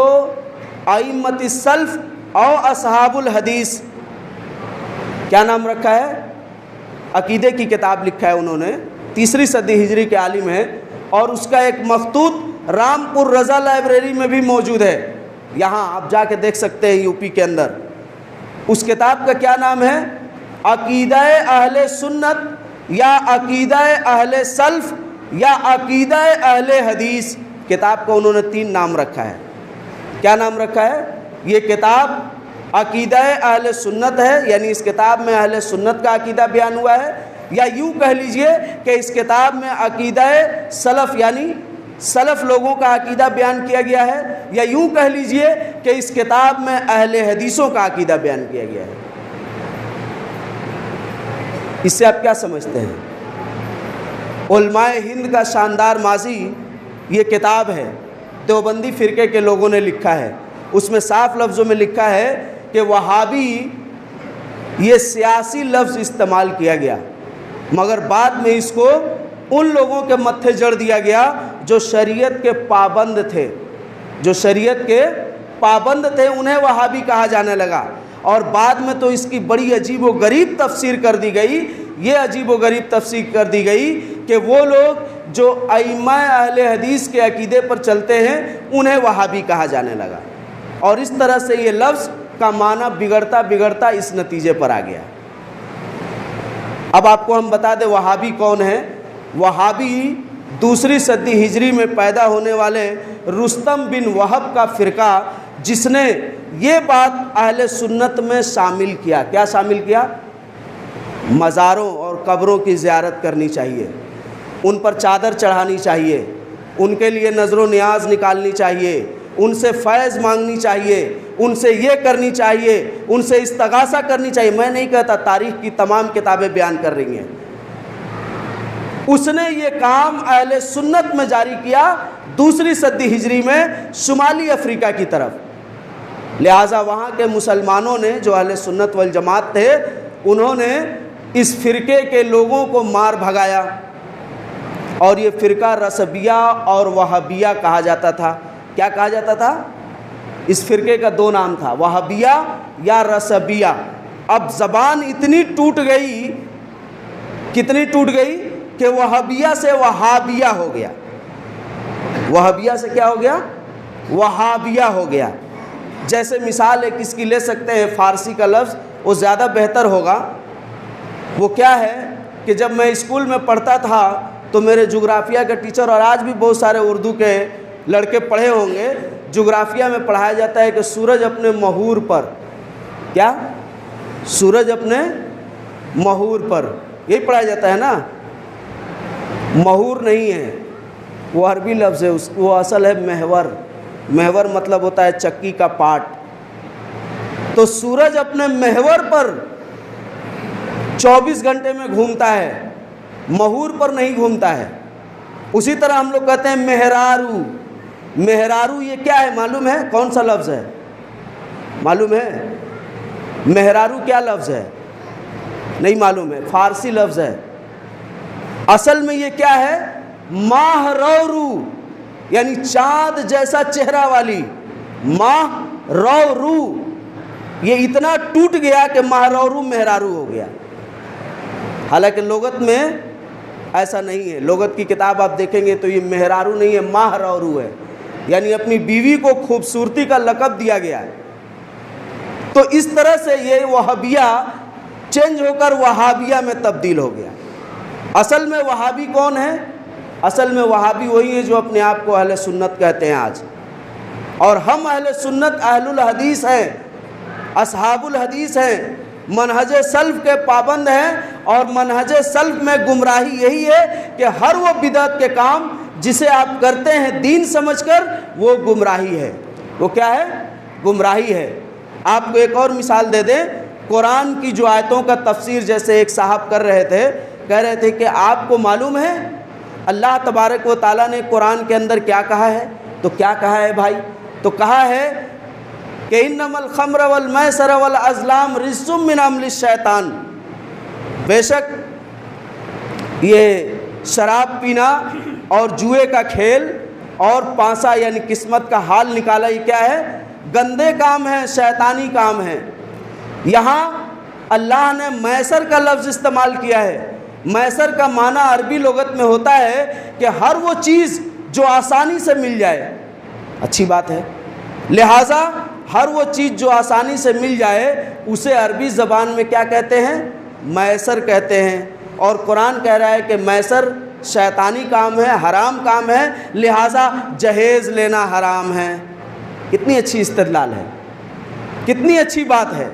ائمۃ السلف او اصحاب الحدیث. کیا نام رکھا ہے؟ عقیدے کی کتاب لکھا ہے انہوں نے. 3 صدی ہجری کے عالم ہیں اور اس کا ایک مخطوط رامپور رضا لائبریری میں بھی موجود ہے. یہاں آپ جا کے دیکھ سکتے ہیں یو پی کے اندر. اس کتاب کا کیا نام ہے؟ عقیدہ اہل سنت یا عقیدہ اہل سلف یا عقیدہ اہل حدیث. کتاب کو انہوں نے 3 نام رکھا ہے. کیا نام رکھا ہے؟ یہ کتاب عقیدہ اہل سنت ہے، یعنی اس کتاب میں اہل سنت کا عقیدہ بیان ہوا ہے، یا یوں کہہ لیجئے کہ اس کتاب میں عقیدہ سلف یعنی سلف لوگوں کا عقیدہ بیان کیا گیا ہے، یا یوں کہہ لیجئے کہ اس کتاب میں اہل حدیثوں کا عقیدہ بیان کیا گیا ہے. اس سے آپ کیا سمجھتے ہیں؟ علماء ہند کا شاندار ماضی یہ کتاب ہے، دیوبندی فرقے کے لوگوں نے لکھا ہے. اس میں صاف لفظوں میں لکھا ہے کہ وہابی یہ سیاسی لفظ استعمال کیا گیا، مگر بعد میں اس کو ان لوگوں کے متھے جڑ دیا گیا جو شریعت کے پابند تھے. جو شریعت کے پابند تھے انہیں وہابی کہا جانے لگا، اور بعد میں تو اس کی بڑی عجیب و غریب تفسیر کر دی گئی. یہ عجیب و غریب تفسیر کر دی گئی کہ وہ لوگ جو ائمہ اہل حدیث کے عقیدے پر چلتے ہیں انہیں وہابی کہا جانے لگا، اور اس طرح سے یہ لفظ کا معنی بگڑتا بگڑتا اس نتیجے پر آ گیا. اب آپ کو ہم بتا دیں وہابی کون ہے. وہابی 2 صدی ہجری میں پیدا ہونے والے رستم بن وہب کا فرقہ، جس نے یہ بات اہل سنت میں شامل کیا. کیا شامل کیا؟ مزاروں اور قبروں کی زیارت کرنی چاہیے، ان پر چادر چڑھانی چاہیے، ان کے لیے نظر و نیاز نکالنی چاہیے، ان سے فیض مانگنی چاہیے، ان سے یہ کرنی چاہیے، ان سے استغاثہ کرنی چاہیے. میں نہیں کہتا، تاریخ کی تمام کتابیں بیان کر رہی ہیں. اس نے یہ کام اہل سنت میں جاری کیا 2 صدی ہجری میں شمالی افریقہ کی طرف. لہٰذا وہاں کے مسلمانوں نے جو اہل سنت والجماعت تھے انہوں نے اس فرقے کے لوگوں کو مار بھگایا، اور یہ فرقہ رسبیہ اور وہابیہ کہا جاتا تھا. کیا کہا جاتا تھا؟ اس فرقے کا 2 نام تھا، وہابیہ یا رسبیہ. اب زبان اتنی ٹوٹ گئی، کتنی ٹوٹ گئی کہ وہابیہ سے وہابیہ ہو گیا. وہابیہ سے کیا ہو گیا؟ وہابیہ ہو گیا. جیسے مثال ایک اس کی لے سکتے ہیں، فارسی کا لفظ وہ زیادہ بہتر ہوگا. وہ کیا ہے کہ جب میں اسکول میں پڑھتا تھا تو میرے جغرافیہ کے ٹیچر، اور آج بھی بہت سارے اردو کے لڑکے پڑھے ہوں گے، جغرافیہ میں پڑھایا جاتا ہے کہ سورج اپنے محور پر، کیا؟ سورج اپنے محور پر، یہی پڑھایا جاتا ہے نا. محور نہیں ہے، وہ عربی لفظ ہے، وہ اصل ہے محور. محور مطلب ہوتا ہے چکی کا پاٹ. تو سورج اپنے محور پر 24 گھنٹے میں گھومتا ہے، محور پر نہیں گھومتا ہے. اسی طرح ہم لوگ کہتے ہیں مہرارو. مہرارو یہ کیا ہے معلوم ہے؟ کون سا لفظ ہے معلوم ہے؟ مہرارو کیا لفظ ہے؟ نہیں معلوم ہے، فارسی لفظ ہے. اصل میں یہ کیا ہے؟ ماہ رو، یعنی چاند جیسا چہرہ والی. ماہ رو، یہ اتنا ٹوٹ گیا کہ ماہ رو مہرارو ہو گیا. حالانکہ لغت میں ایسا نہیں ہے. لغت کی کتاب آپ دیکھیں گے تو یہ مہرارو نہیں ہے، ماہ رو ہے، یعنی اپنی بیوی کو خوبصورتی کا لقب دیا گیا ہے. تو اس طرح سے یہ وہابیہ چینج ہو کر وہابیہ میں تبدیل ہو گیا. اصل میں وہابی کون ہے؟ اصل میں وہابی وہی ہے جو اپنے آپ کو اہل سنت کہتے ہیں آج. اور ہم اہل سنت اہل الحدیث ہیں، اصحاب الحدیث ہیں، منہج سلف کے پابند ہیں. اور منہج سلف میں گمراہی یہی ہے کہ ہر وہ بدعت کے کام جسے آپ کرتے ہیں دین سمجھ کر، وہ گمراہی ہے. وہ کیا ہے؟ گمراہی ہے. آپ کو ایک اور مثال دے دیں قرآن کی جو آیتوں کا تفسیر جیسے ایک صاحب کر رہے تھے، کہہ رہے تھے کہ آپ کو معلوم ہے اللہ تبارک و تعالیٰ نے قرآن کے اندر کیا کہا ہے؟ تو کیا کہا ہے بھائی؟ تو کہا ہے کہ انما الخمر والمیسر والازلام رجس من عمل الشیطان، بے شک یہ شراب پینا اور جوئے کا کھیل اور پانسا یعنی قسمت کا حال نکالا، یہ کیا ہے؟ گندے کام ہیں، شیطانی کام ہیں۔ یہاں اللہ نے میسر کا لفظ استعمال کیا ہے۔ میسر کا معنی عربی لغت میں ہوتا ہے کہ ہر وہ چیز جو آسانی سے مل جائے، اچھی بات ہے، لہٰذا ہر وہ چیز جو آسانی سے مل جائے اسے عربی زبان میں کیا کہتے ہیں؟ میسر کہتے ہیں۔ اور قرآن کہہ رہا ہے کہ میسر شیطانی کام ہے، حرام کام ہے، لہٰذا جہیز لینا حرام ہے۔ کتنی اچھی استدلال ہے، کتنی اچھی بات ہے۔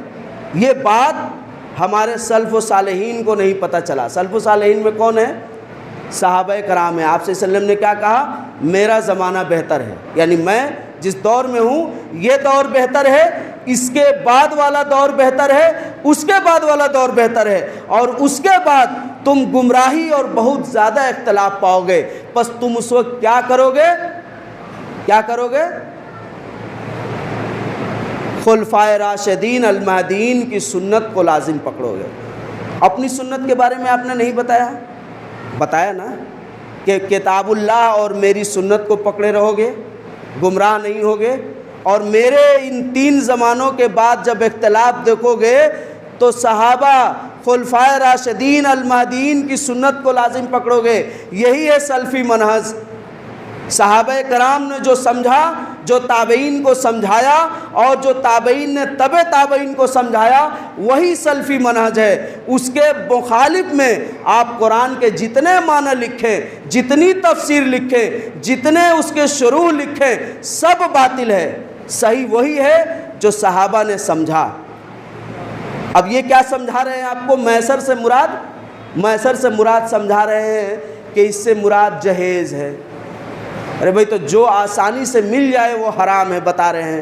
یہ بات ہمارے سلف و صالحین کو نہیں پتہ چلا۔ سلف و صالحین میں کون ہے؟ صحابہ کرام ہیں۔ آپ صلی اللہ علیہ وسلم نے کیا کہا؟ میرا زمانہ بہتر ہے، یعنی میں جس دور میں ہوں یہ دور بہتر ہے، اس کے بعد والا دور بہتر ہے، اس کے بعد والا دور بہتر ہے، اور اس کے بعد تم گمراہی اور بہت زیادہ اختلاف پاؤ گے، پس تم اس وقت کیا کرو گے؟ کیا کرو گے؟ خلفائے راشدین المہدیین کی سنت کو لازم پکڑو گے۔ اپنی سنت کے بارے میں آپ نے نہیں بتایا نا کہ کتاب اللہ اور میری سنت کو پکڑے رہو گے، گمراہ نہیں ہوگے، اور میرے ان 3 زمانوں کے بعد جب اختلاف دیکھو گے تو صحابہ خلفائے راشدین المہدیین کی سنت کو لازم پکڑو گے۔ یہی ہے سلفی منہج۔ صحابہ کرام نے جو سمجھا، جو تابعین کو سمجھایا، اور جو تابعین نے تبع تابعین کو سمجھایا، وہی سلفی منہج ہے۔ اس کے مخالف میں آپ قرآن کے جتنے معنی لکھیں، جتنی تفسیر لکھیں، جتنے اس کے شروح لکھیں، سب باطل ہے۔ صحیح وہی ہے جو صحابہ نے سمجھا۔ اب یہ کیا سمجھا رہے ہیں آپ کو؟ میسر سے مراد سمجھا رہے ہیں کہ اس سے مراد جہیز ہے۔ ارے بھائی تو جو آسانی سے مل جائے وہ حرام ہے بتا رہے ہیں،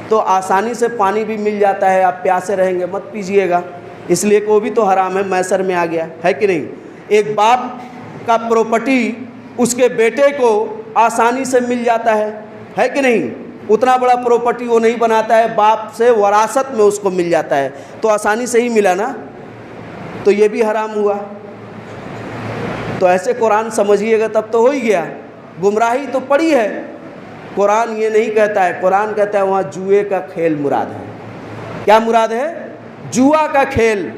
تو آسانی سے پانی بھی مل جاتا ہے، آپ پیاسے رہیں گے مت پیجئے گا، اس لیے کہ وہ بھی تو حرام ہے، میسر میں آ گیا ہے کہ نہیں؟ ایک باپ کا پراپرٹی اس کے بیٹے کو آسانی سے مل جاتا ہے کہ نہیں؟ اتنا بڑا پراپرٹی وہ نہیں بناتا ہے، باپ سے وراثت میں اس کو مل جاتا ہے، تو آسانی سے ہی ملا نا، تو یہ بھی حرام ہوا۔ تو ایسے قرآن سمجھیے گا تب تو ہو ہی گیا۔ گمراہی تو پڑی ہے۔ قرآن یہ نہیں کہتا ہے، قرآن کہتا ہے وہاں جوئے کا کھیل مراد ہے۔ کیا مراد ہے؟ جوا کا کھیل،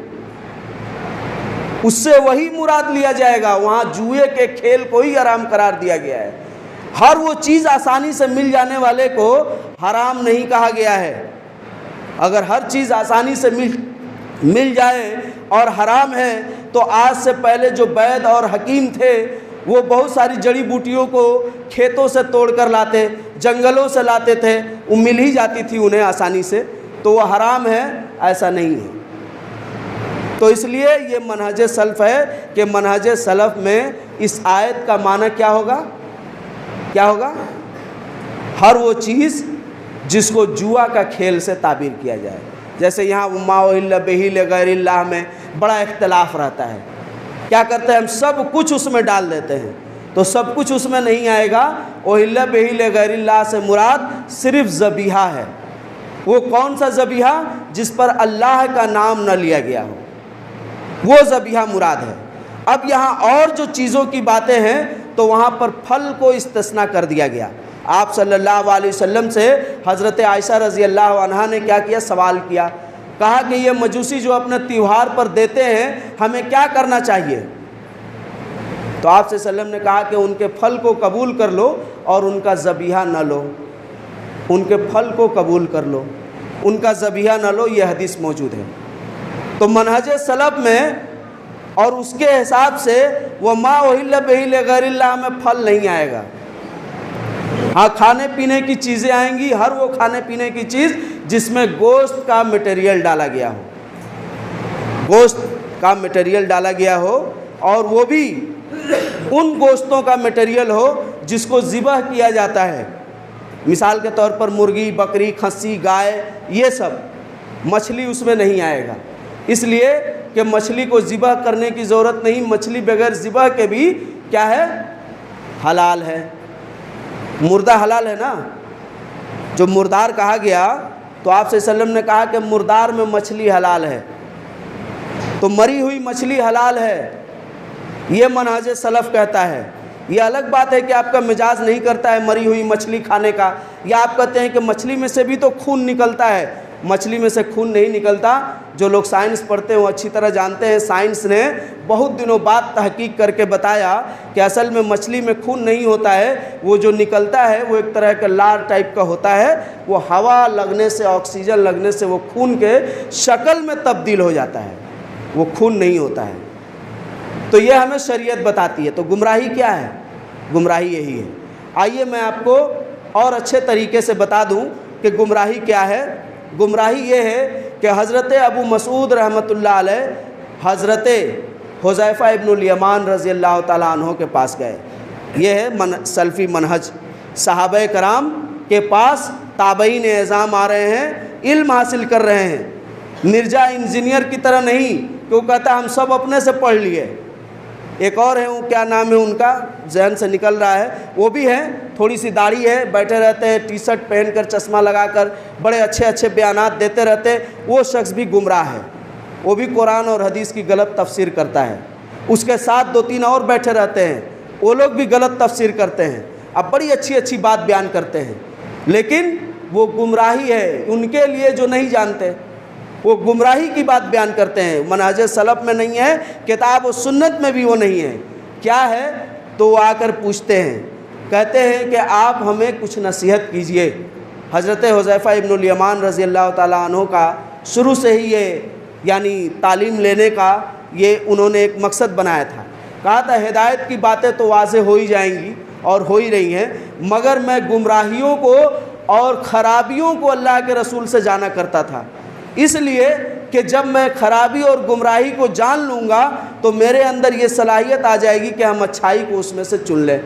اس سے وہی مراد لیا جائے گا۔ وہاں جوئے کے کھیل کو ہی حرام قرار دیا گیا ہے۔ ہر وہ چیز آسانی سے مل جانے والے کو حرام نہیں کہا گیا ہے۔ اگر ہر چیز آسانی سے مل جائے اور حرام ہے تو آج سے پہلے جو وید اور حکیم تھے وہ بہت ساری جڑی بوٹیوں کو کھیتوں سے توڑ کر لاتے، جنگلوں سے لاتے تھے، وہ مل ہی جاتی تھی انہیں آسانی سے، تو وہ حرام ہے؟ ایسا نہیں ہے۔ تو اس لیے یہ منہج سلف ہے کہ منہج سلف میں اس آیت کا معنی کیا ہوگا؟ کیا ہوگا؟ ہر وہ چیز جس کو جوا کا کھیل سے تعبیر کیا جائے۔ جیسے یہاں ما اہل بہ لغیر اللہ میں بڑا اختلاف رہتا ہے، کیا کرتے ہیں ہم سب کچھ اس میں ڈال دیتے ہیں، تو سب کچھ اس میں نہیں آئے گا۔ اہل بہ لغیر اللہ سے مراد صرف ذبیحہ ہے۔ وہ کون سا ذبیحہ؟ جس پر اللہ کا نام نہ لیا گیا ہو، وہ ذبیحہ مراد ہے۔ اب یہاں اور جو چیزوں کی باتیں ہیں تو وہاں پر پھل کو استثناء کر دیا گیا۔ آپ صلی اللہ علیہ وسلم سے حضرت عائشہ رضی اللہ عنہا نے کیا کیا؟ سوال کیا، کہا کہ یہ مجوسی جو اپنے تیوہار پر دیتے ہیں ہمیں کیا کرنا چاہیے؟ تو آپ صلی اللہ علیہ وسلم نے کہا کہ ان کے پھل کو قبول کر لو اور ان کا ذبیحہ نہ لو۔ ان کے پھل کو قبول کر لو، ان کا ذبیحہ نہ لو، یہ حدیث موجود ہے۔ تو منہج سلف میں اور اس کے حساب سے وما اہل بہ لغیر اللہ میں پھل نہیں آئے گا۔ ہاں کھانے پینے کی چیزیں آئیں گی، ہر وہ کھانے پینے کی چیز جس میں گوشت کا مٹیریل ڈالا گیا ہو، گوشت کا مٹیریل ڈالا گیا ہو، اور وہ بھی ان گوشتوں کا مٹیریل ہو جس کو ذبح کیا جاتا ہے، مثال کے طور پر مرغی، بکری، کھسی، گائے، یہ سب مچھلی اس میں نہیں آئے گا، اس لیے کہ مچھلی کو ذبح کرنے کی ضرورت نہیں، مچھلی بغیر ذبح کے بھی کیا ہے؟ حلال ہے۔ مردہ حلال ہے نا، جو مردار کہا گیا تو آپ صلی اللہ علیہ وسلم نے کہا کہ مردار میں مچھلی حلال ہے، تو مری ہوئی مچھلی حلال ہے، یہ منہج سلف کہتا ہے۔ یہ الگ بات ہے کہ آپ کا مزاج نہیں کرتا ہے مری ہوئی مچھلی کھانے کا، یا آپ کہتے ہیں کہ مچھلی میں سے بھی تو خون نکلتا ہے۔ مچھلی میں سے خون نہیں نکلتا۔ جو لوگ سائنس پڑھتے ہیں وہ اچھی طرح جانتے ہیں، سائنس نے بہت دنوں بعد تحقیق کر کے بتایا کہ اصل میں مچھلی میں خون نہیں ہوتا ہے، وہ جو نکلتا ہے وہ ایک طرح کا لار ٹائپ کا ہوتا ہے، وہ ہوا لگنے سے، آکسیجن لگنے سے وہ خون کے شکل میں تبدیل ہو جاتا ہے، وہ خون نہیں ہوتا ہے۔ تو یہ ہمیں شریعت بتاتی ہے۔ تو گمراہی کیا ہے؟ گمراہی یہی ہے۔ آئیے میں آپ کو اور اچھے طریقے سے بتا دوں کہ گمراہی کیا ہے۔ گمراہی یہ ہے کہ حضرت ابو مسعود رحمۃ اللہ علیہ حضرت حذیفہ ابن الیمان رضی اللہ تعالیٰ عنہ کے پاس گئے۔ یہ ہے سلفی منہج، صحابہ کرام کے پاس تابعین اعظام آ رہے ہیں، علم حاصل کر رہے ہیں، مرزا انجینئر کی طرح نہیں کہ وہ کہتا ہم سب اپنے سے پڑھ لیے۔ ایک اور ہے، وہ کیا نام ہے ان کا، ذہن سے نکل رہا ہے، وہ بھی ہے، تھوڑی سی داڑھی ہے، بیٹھے رہتے ہیں ٹی شرٹ پہن کر، چشمہ لگا کر، بڑے اچھے اچھے بیانات دیتے رہتے ہیں، وہ شخص بھی گمراہ ہے، وہ بھی قرآن اور حدیث کی غلط تفسیر کرتا ہے۔ اس کے ساتھ 2-3 اور بیٹھے رہتے ہیں، وہ لوگ بھی غلط تفسیر کرتے ہیں، اب بڑی اچھی اچھی بات بیان کرتے ہیں، لیکن وہ گمراہی ہے ان کے لیے جو نہیں جانتے، وہ گمراہی کی بات بیان کرتے ہیں، منہج سلف میں نہیں ہے، کتاب و سنت میں بھی وہ نہیں ہے۔ کیا ہے؟ تو وہ آ کر پوچھتے ہیں، کہتے ہیں کہ آپ ہمیں کچھ نصیحت کیجئے۔ حضرت حذیفہ ابن الیمان رضی اللہ تعالیٰ عنہ کا شروع سے ہی یہ یعنی تعلیم لینے کا یہ انہوں نے ایک مقصد بنایا تھا، کہا تھا ہدایت کی باتیں تو واضح ہو ہی جائیں گی اور ہو ہی رہی ہیں، مگر میں گمراہیوں کو اور خرابیوں کو اللہ کے رسول سے جانا کرتا تھا، اس لیے کہ جب میں خرابی اور گمراہی کو جان لوں گا تو میرے اندر یہ صلاحیت آ جائے گی کہ ہم اچھائی کو اس میں سے چن لیں۔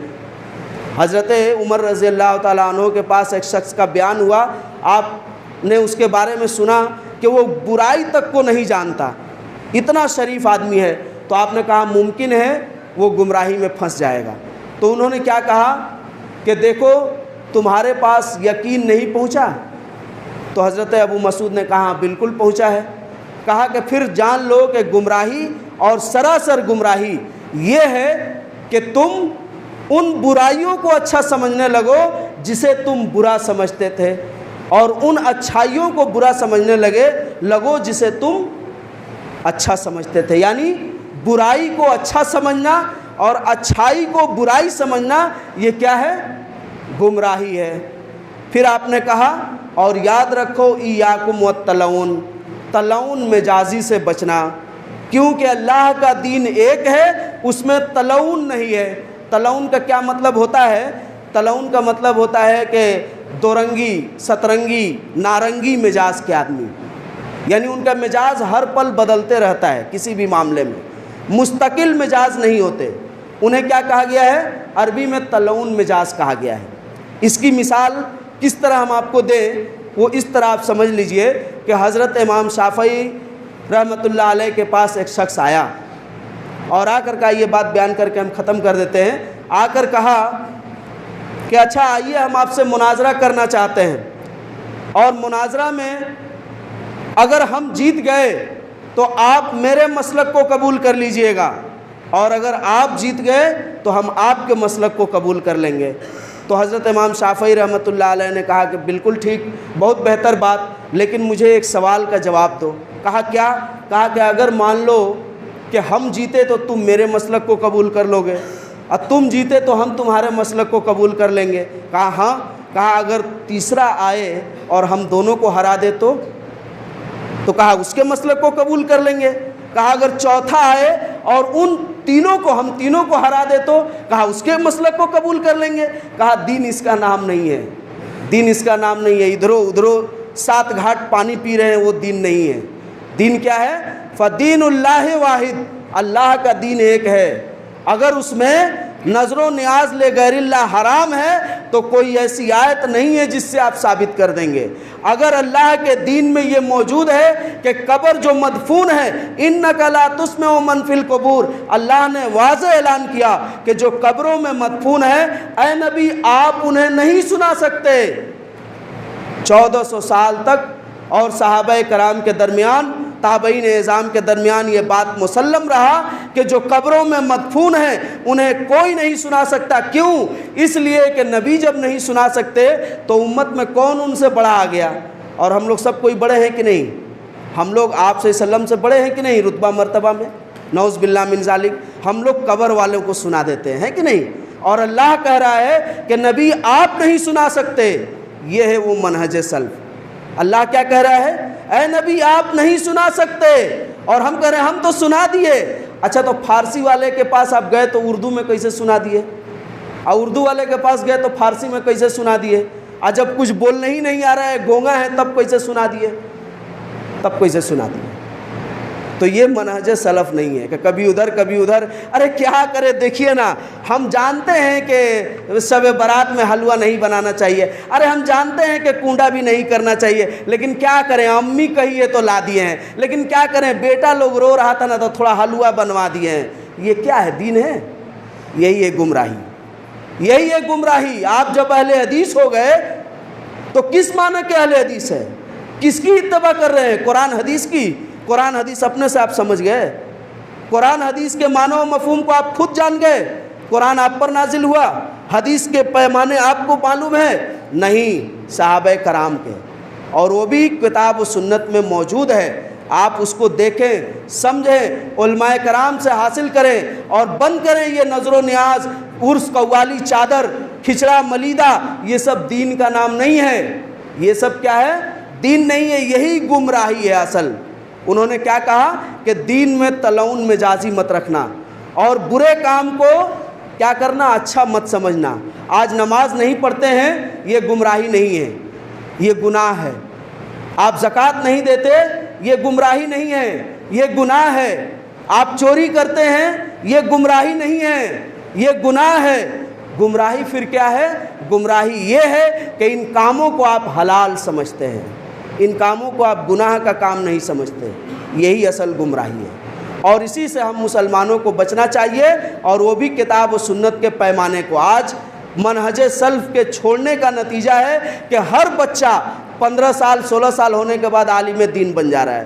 حضرت عمر رضی اللہ تعالیٰ عنہ کے پاس ایک شخص کا بیان ہوا، آپ نے اس کے بارے میں سنا کہ وہ برائی تک کو نہیں جانتا، اتنا شریف آدمی ہے، تو آپ نے کہا ممکن ہے وہ گمراہی میں پھنس جائے گا۔ تو انہوں نے کیا کہا کہ دیکھو تمہارے پاس یقین نہیں پہنچا؟ تو حضرت ابو مسعود نے کہا بالکل پہنچا ہے۔ کہا کہ پھر جان لو کہ گمراہی اور سراسر گمراہی یہ ہے کہ تم ان برائیوں کو اچھا سمجھنے جسے تم برا سمجھتے تھے، اور ان اچھائیوں کو برا سمجھنے لگو جسے تم اچھا سمجھتے تھے۔ یعنی برائی کو اچھا سمجھنا اور اچھائی کو برائی سمجھنا، یہ کیا ہے؟ گمراہی ہے۔ پھر آپ نے کہا اور یاد رکھو ایاکم والتلون، تلون مجازی سے بچنا، کیونکہ اللہ کا دین ایک ہے، اس میں تلون نہیں ہے۔ تلون کا کیا مطلب ہوتا ہے؟ تلون کا مطلب ہوتا ہے کہ دو رنگی، سترنگی، نارنگی مزاج کے آدمی، یعنی ان کا مزاج ہر پل بدلتے رہتا ہے، کسی بھی معاملے میں مستقل مزاج نہیں ہوتے، انہیں کیا کہا گیا ہے؟ عربی میں تلون مزاج کہا گیا ہے۔ اس کی مثال کس طرح ہم آپ کو دیں، وہ اس طرح آپ سمجھ لیجئے کہ حضرت امام شافعی رحمۃ اللہ علیہ کے پاس ایک شخص آیا اور آ کر کہا، یہ بات بیان کر کے ہم ختم کر دیتے ہیں، آ کر کہا کہ اچھا آئیے ہم آپ سے مناظرہ کرنا چاہتے ہیں، اور مناظرہ میں اگر ہم جیت گئے تو آپ میرے مسلک کو قبول کر لیجئے گا، اور اگر آپ جیت گئے تو ہم آپ کے مسلک کو قبول کر لیں گے۔ تو حضرت امام شافعی رحمۃ اللہ علیہ نے کہا کہ بالکل ٹھیک، بہت بہتر بات، لیکن مجھے ایک سوال کا جواب دو۔ کہا کیا؟ کہا کہ اگر مان لو کہ ہم جیتے تو تم میرے مسلک کو قبول کر لو گے، اور تم جیتے تو ہم تمہارے مسلک کو قبول کر لیں گے۔ کہا ہاں۔ کہا اگر تیسرا آئے اور ہم دونوں کو ہرا دے تو کہا اس کے مسلک کو قبول کر لیں گے۔ کہا اگر چوتھا آئے اور ہم تینوں کو ہرا دے تو کہا اس کے مسلک کو قبول کر لیں گے۔ کہا دین اس کا نام نہیں ہے، دین اس کا نام نہیں ہے، ادھروں 7 گھاٹ پانی پی رہے ہیں، وہ دین نہیں ہے۔ دین کیا ہے؟ فدین اللہ واحد، اللہ کا دین ایک ہے۔ اگر اس میں نظر و نیاز لے غیر اللہ حرام ہے تو کوئی ایسی آیت نہیں ہے جس سے آپ ثابت کر دیں گے۔ اگر اللہ کے دین میں یہ موجود ہے کہ قبر جو مدفون ہے، اِنَّكَ لَا تُسْمِعُ مَنْ فِي الْقُبُورِ، اللہ نے واضح اعلان کیا کہ جو قبروں میں مدفون ہے، اے نبی آپ انہیں نہیں سنا سکتے۔ 1400 سال تک اور صحابہ کرام کے درمیان، تابعین اعظام کے درمیان یہ بات مسلم رہا کہ جو قبروں میں مدفون ہیں انہیں کوئی نہیں سنا سکتا۔ کیوں؟ اس لیے کہ نبی جب نہیں سنا سکتے تو امت میں کون ان سے بڑا آ گیا؟ اور ہم لوگ سب کوئی بڑے ہیں کہ نہیں؟ ہم لوگ آپ صلی اللہ علیہ وسلم سے بڑے ہیں کہ نہیں رتبہ مرتبہ میں؟ نعوذ باللہ من ذالک۔ ہم لوگ قبر والوں کو سنا دیتے ہیں کہ نہیں؟ اور اللہ کہہ رہا ہے کہ نبی آپ نہیں سنا سکتے۔ یہ ہے وہ منہج سلف۔ اللہ کیا کہہ رہا ہے؟ اے نبی آپ نہیں سنا سکتے، اور ہم کہہ رہے ہیں ہم تو سنا دیے۔ اچھا تو فارسی والے کے پاس آپ گئے تو اردو میں کیسے سنا دیے؟ اور اردو والے کے پاس گئے تو فارسی میں کیسے سنا دیے؟ اور جب کچھ بولنے ہی نہیں آ رہا ہے، گونگا ہے، تب کیسے سنا دیے؟ تب کیسے سنا دیے؟ تو یہ منہج سلف نہیں ہے کہ کبھی ادھر کبھی ادھر۔ ارے کیا کرے؟ دیکھیے نا، ہم جانتے ہیں کہ شب برات میں حلوہ نہیں بنانا چاہیے، ارے ہم جانتے ہیں کہ کنڈا بھی نہیں کرنا چاہیے، لیکن کیا کریں؟ امی کہیے تو لا دیے ہیں، لیکن کیا کریں؟ بیٹا لوگ رو رہا تھا نا تو تھوڑا حلوہ بنوا دیے ہیں۔ یہ کیا ہے؟ دین ہے؟ یہی ہے گمراہی، یہی ہے گمراہی۔ آپ جب اہل حدیث ہو گئے تو کس معنی کے اہل حدیث ہے؟ کس کی اتباع کر رہے ہیں؟ قرآن حدیث کی؟ قرآن حدیث اپنے سے آپ سمجھ گئے؟ قرآن حدیث کے معنی و مفہوم کو آپ خود جان گئے؟ قرآن آپ پر نازل ہوا، حدیث کے پیمانے آپ کو معلوم ہے؟ نہیں، صحابہ کرام کے، اور وہ بھی کتاب و سنت میں موجود ہے۔ آپ اس کو دیکھیں، سمجھیں، علماء کرام سے حاصل کریں اور بند کریں یہ نظر و نیاز، عرس، قوالی، چادر، کھچڑا ملیدہ، یہ سب دین کا نام نہیں ہے۔ یہ سب کیا ہے؟ دین نہیں ہے، یہی گمراہی ہے اصل۔ انہوں نے کیا کہا کہ دین میں تلون مجازی مت رکھنا، اور برے کام کو کیا کرنا؟ اچھا مت سمجھنا۔ آج نماز نہیں پڑھتے ہیں، یہ گمراہی نہیں ہے، یہ گناہ ہے۔ آپ زکوٰۃ نہیں دیتے، یہ گمراہی نہیں ہے، یہ گناہ ہے۔ آپ چوری کرتے ہیں، یہ گمراہی نہیں ہے، یہ گناہ ہے۔ گمراہی پھر کیا ہے؟ گمراہی یہ ہے کہ ان کاموں کو آپ حلال سمجھتے ہیں، ان کاموں کو آپ گناہ کا کام نہیں سمجھتے۔ یہی اصل گمراہی ہے، اور اسی سے ہم مسلمانوں کو بچنا چاہیے، اور وہ بھی کتاب و سنت کے پیمانے کو۔ آج منہج سلف کے چھوڑنے کا نتیجہ ہے کہ ہر بچہ 15 سال 16 سال ہونے کے بعد عالم دین بن جا رہا ہے،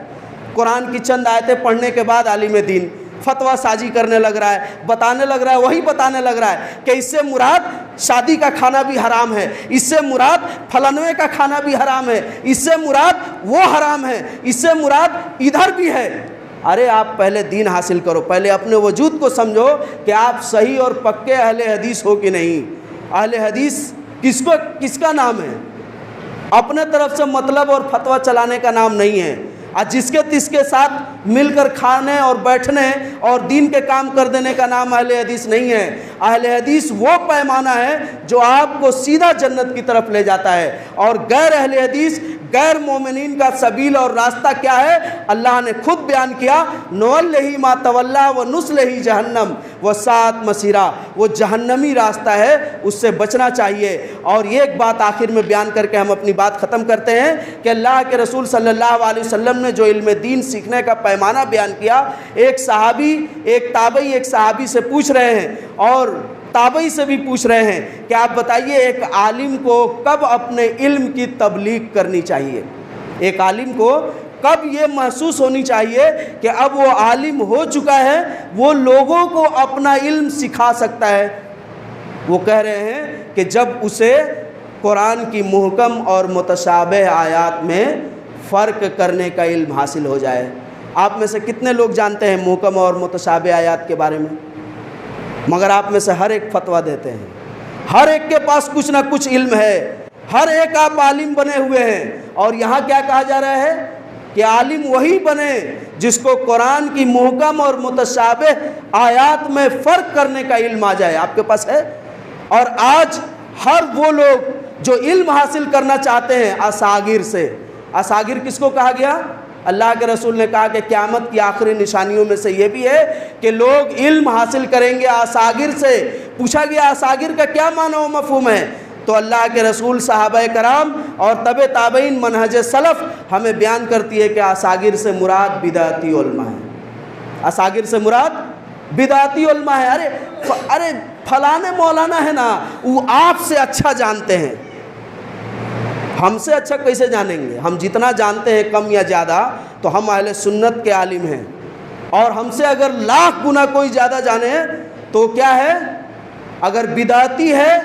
قرآن کی چند آیتیں پڑھنے کے بعد عالم دین، فتویٰ سازی کرنے لگ رہا ہے، بتانے لگ رہا ہے، وہی بتانے لگ رہا ہے کہ اس سے مراد شادی کا کھانا بھی حرام ہے، اس سے مراد فلانوے کا کھانا بھی حرام ہے، اس سے مراد وہ حرام ہے، اس سے مراد ادھر بھی ہے۔ ارے آپ پہلے دین حاصل کرو، پہلے اپنے وجود کو سمجھو کہ آپ صحیح اور پکے اہل حدیث ہو کہ نہیں۔ اہل حدیث کس کا نام ہے؟ اپنے طرف سے مطلب اور فتویٰ چلانے کا نام نہیں ہے، اور جس کے تس کے ساتھ مل کر کھانے اور بیٹھنے اور دین کے کام کر دینے کا نام اہل حدیث نہیں ہے۔ اہل حدیث وہ پیمانہ ہے جو آپ کو سیدھا جنت کی طرف لے جاتا ہے، اور غیر اہل حدیث، غیر مومنین کا سبیل اور راستہ کیا ہے؟ اللہ نے خود بیان کیا، نوَلِّهِ مَا تَوَلَّىٰ وَنُصْلِهِ جَهَنَّمَ وَسَاءَتْ مَصِيرًا، وہ جہنمی راستہ ہے، اس سے بچنا چاہیے۔ اور یہ ایک بات آخر میں بیان کر کے ہم اپنی بات ختم کرتے ہیں کہ اللہ کے رسول صلی اللہ علیہ وسلم نے جو علم دین سیکھنے کا پیمانہ بیان کیا، ایک صحابی، ایک تابعی ایک صحابی سے پوچھ رہے ہیں، اور تابعی سے بھی پوچھ رہے ہیں کہ آپ بتائیے ایک عالم کو کب اپنے علم کی تبلیغ کرنی چاہیے؟ ایک عالم کو کب یہ محسوس ہونی چاہیے کہ اب وہ عالم ہو چکا ہے، وہ لوگوں کو اپنا علم سکھا سکتا ہے؟ وہ کہہ رہے ہیں کہ جب اسے قرآن کی محکم اور متشابہ آیات میں فرق کرنے کا علم حاصل ہو جائے۔ آپ میں سے کتنے لوگ جانتے ہیں محکم اور متشابہ آیات کے بارے میں؟ مگر آپ میں سے ہر ایک فتویٰ دیتے ہیں، ہر ایک کے پاس کچھ نہ کچھ علم ہے، ہر ایک آپ عالم بنے ہوئے ہیں۔ اور یہاں کیا کہا جا رہا ہے کہ عالم وہی بنے جس کو قرآن کی محکم اور متشابہ آیات میں فرق کرنے کا علم آ جائے۔ آپ کے پاس ہے؟ اور آج ہر وہ لوگ جو علم حاصل کرنا چاہتے ہیں اساغیر سے، اساغیر کس کو کہا گیا؟ اللہ کے رسول نے کہا کہ قیامت کی آخری نشانیوں میں سے یہ بھی ہے کہ لوگ علم حاصل کریں گے اساغر سے۔ پوچھا گیا اساغر کا کیا معنی و مفہوم ہے؟ تو اللہ کے رسول، صحابہ کرام اور تبع تابعین منہج سلف ہمیں بیان کرتی ہے کہ اساغر سے مراد بدعتی علماء ہیں۔ اساغر سے مراد بدعتی علماء ہے۔ ارے فلانے مولانا ہے نا، وہ آپ سے اچھا جانتے ہیں۔ ہم سے اچھا کیسے جانیں گے؟ ہم جتنا جانتے ہیں کم یا زیادہ تو ہم اہل سنت کے عالم ہیں، اور ہم سے اگر لاکھ گنا کوئی زیادہ جانے تو کیا ہے؟ اگر بدعتی ہے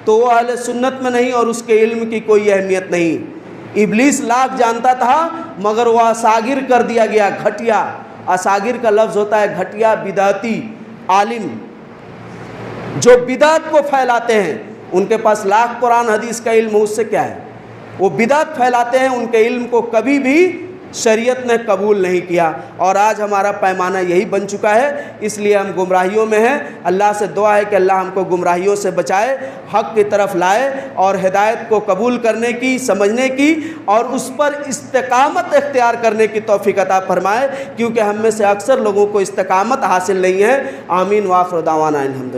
تو وہ اہل سنت میں نہیں اور اس کے علم کی کوئی اہمیت نہیں۔ ابلیس لاکھ جانتا تھا مگر وہ اساغر کر دیا گیا، گھٹیا۔ اساغر کا لفظ ہوتا ہے گھٹیا، بدعتی عالم جو بدعت کو پھیلاتے ہیں۔ ان کے پاس لاکھ قرآن حدیث کا علم، اس سے کیا ہے؟ وہ بدعت پھیلاتے ہیں، ان کے علم کو کبھی بھی شریعت نے قبول نہیں کیا۔ اور آج ہمارا پیمانہ یہی بن چکا ہے، اس لیے ہم گمراہیوں میں ہیں۔ اللہ سے دعا ہے کہ اللہ ہم کو گمراہیوں سے بچائے، حق کی طرف لائے اور ہدایت کو قبول کرنے کی، سمجھنے کی اور اس پر استقامت اختیار کرنے کی توفیق عطا فرمائے، کیونکہ ہم میں سے اکثر لوگوں کو استقامت حاصل نہیں ہے۔ آمین وآخر دعوانا الحمدللہ۔